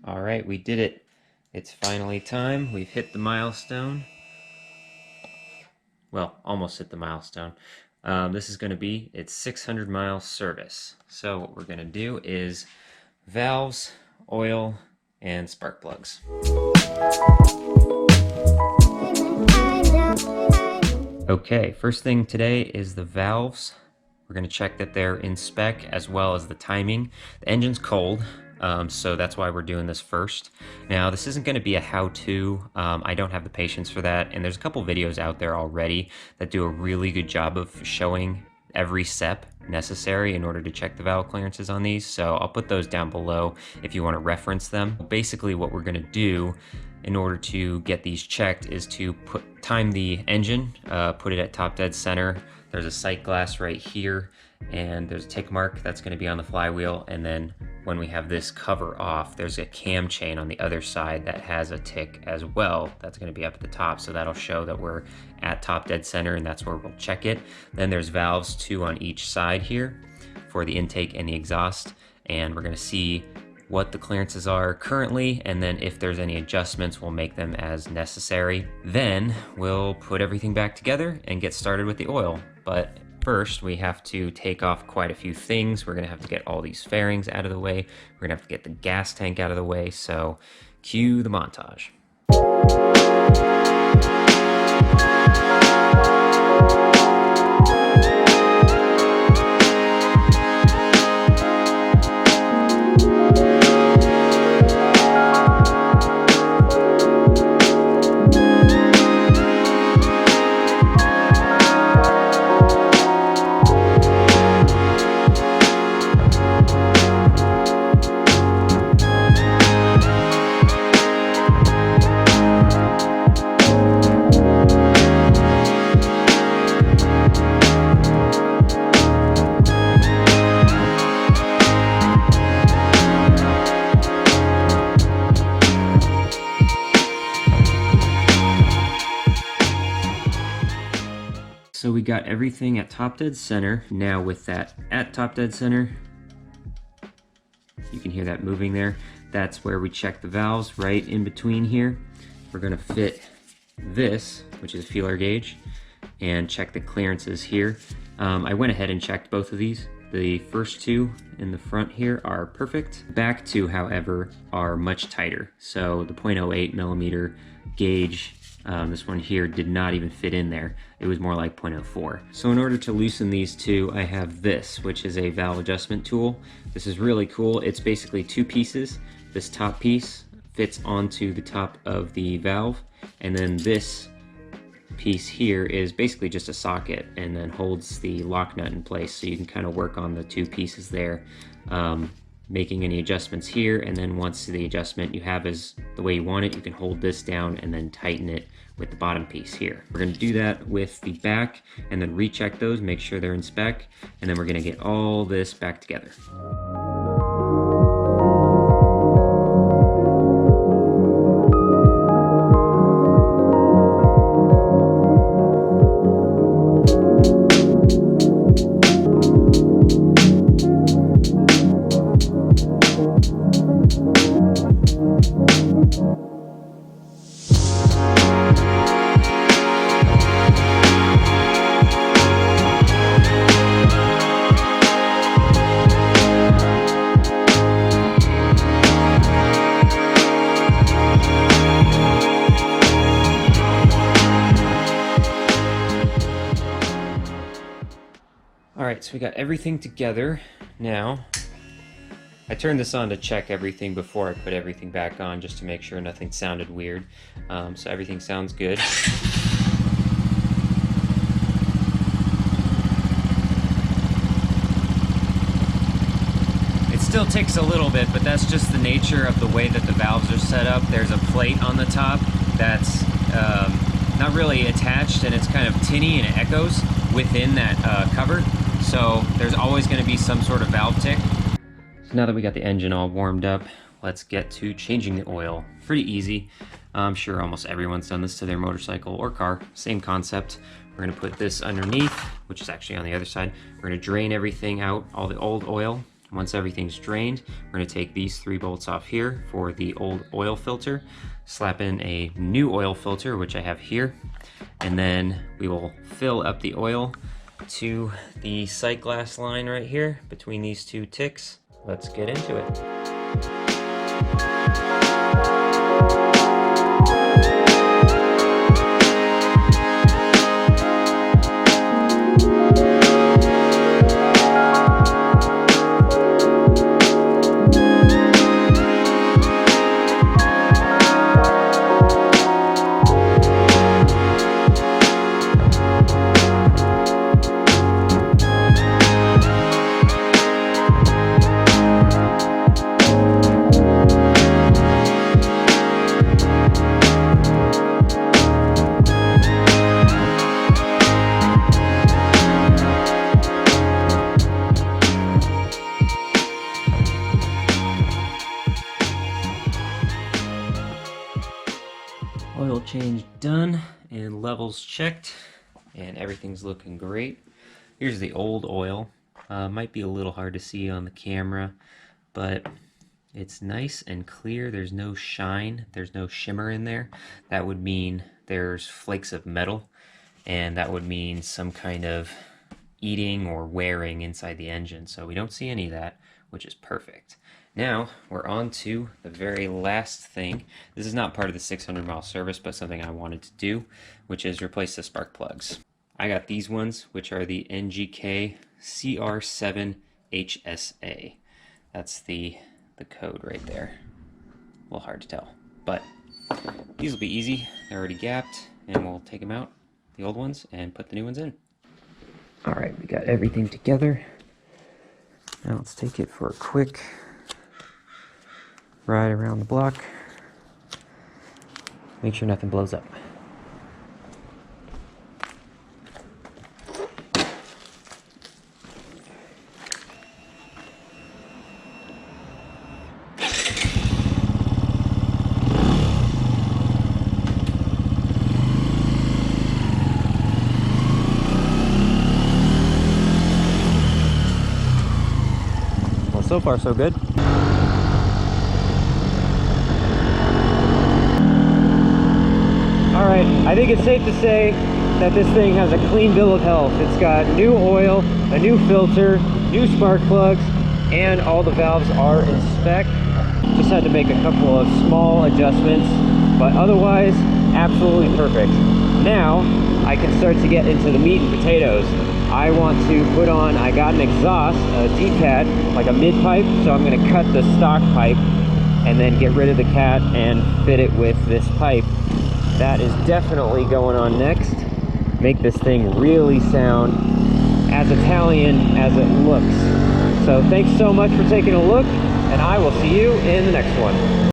All right, we did it. It's finally time. We've hit the milestone. Well, almost hit the milestone. This is going to be its 600-mile service. So what we're going to do is valves, oil, and spark plugs. Okay, first thing today is the valves. We're going to check that they're in spec as well as the timing. The engine's cold, so that's why we're doing this first. Now, this isn't going to be a how-to. I don't have the patience for that, and there's a couple videos out there already that do a really good job of showing every step necessary in order to check the valve clearances on these. So I'll put those down below if you want to reference them. Basically, what we're going to do in order to get these checked is to time the engine, put it at top dead center. There's a sight glass right here, and there's a tick mark that's going to be on the flywheel. And then when we have this cover off, there's a cam chain on the other side that has a tick as well. That's going to be up at the top, so that'll show that we're at top dead center, and that's where we'll check it. Then there's valves, 2 on each side here for the intake and the exhaust, and we're going to see what the clearances are currently, and then if there's any adjustments, we'll make them as necessary. Then we'll put everything back together and get started with the oil. But first, we have to take off quite a few things. We're gonna have to get all these fairings out of the way. We're gonna have to get the gas tank out of the way, so cue the montage. So we got everything at top dead center. Now with that at top dead center, you can hear that moving there. That's where we check the valves, right in between here. We're gonna fit this, which is a feeler gauge, and check the clearances here. I went ahead and checked both of these. The first 2 in the front here are perfect. Back 2, however, are much tighter. So the 0.08 millimeter gauge, this one here did not even fit in there. It was more like 0.04. So in order to loosen these 2, I have this, which is a valve adjustment tool. This is really cool. It's basically 2 pieces. This top piece fits onto the top of the valve, and then this piece here is basically just a socket and then holds the lock nut in place, so you can kind of work on the 2 pieces there, making any adjustments here, and then once the adjustment you have is the way you want it, you can hold this down and then tighten it with the bottom piece here. We're going to do that with the back and then recheck those, make sure they're in spec, and then we're going to get all this back together. Alright, so we got everything together now. I turned this on to check everything before I put everything back on, just to make sure nothing sounded weird. So everything sounds good. It still ticks a little bit, but that's just the nature of the way that the valves are set up. There's a plate on the top that's not really attached, and it's kind of tinny and it echoes within that cover. So there's always going to be some sort of valve tick. So now that we got the engine all warmed up, let's get to changing the oil. Pretty easy. I'm sure almost everyone's done this to their motorcycle or car. Same concept. We're going to put this underneath, which is actually on the other side. We're going to drain everything out, all the old oil. Once everything's drained, we're going to take these 3 bolts off here for the old oil filter, slap in a new oil filter, which I have here, and then we will fill up the oil to the sight glass line right here between these 2 ticks. Let's get into it. Oil change done and levels checked, and everything's looking great. Here's the old oil. Might be a little hard to see on the camera, but it's nice and clear. There's no shine, there's no shimmer in there. That would mean there's flakes of metal, and that would mean some kind of eating or wearing inside the engine. So we don't see any of that, which is perfect. Now we're on to the very last thing. This is not part of the 600-mile service, but something I wanted to do, which is replace the spark plugs. I got these ones, which are the NGK CR7 HSA. That's the code right there. A little hard to tell, but these will be easy. They're already gapped, and we'll take them out, the old ones, and put the new ones in. All right, we got everything together. Now let's take it for a quick ride around the block. Make sure nothing blows up. Well, so far so good. Alright, I think it's safe to say that this thing has a clean bill of health. It's got new oil, a new filter, new spark plugs, and all the valves are in spec. Just had to make a couple of small adjustments, but otherwise, absolutely perfect. Now, I can start to get into the meat and potatoes. I want to put on, I got an exhaust, a D-pad, like a mid-pipe, so I'm going to cut the stock pipe and then get rid of the cat and fit it with this pipe. That is definitely going on next. Make this thing really sound as Italian as it looks. So thanks so much for taking a look, and I will see you in the next one.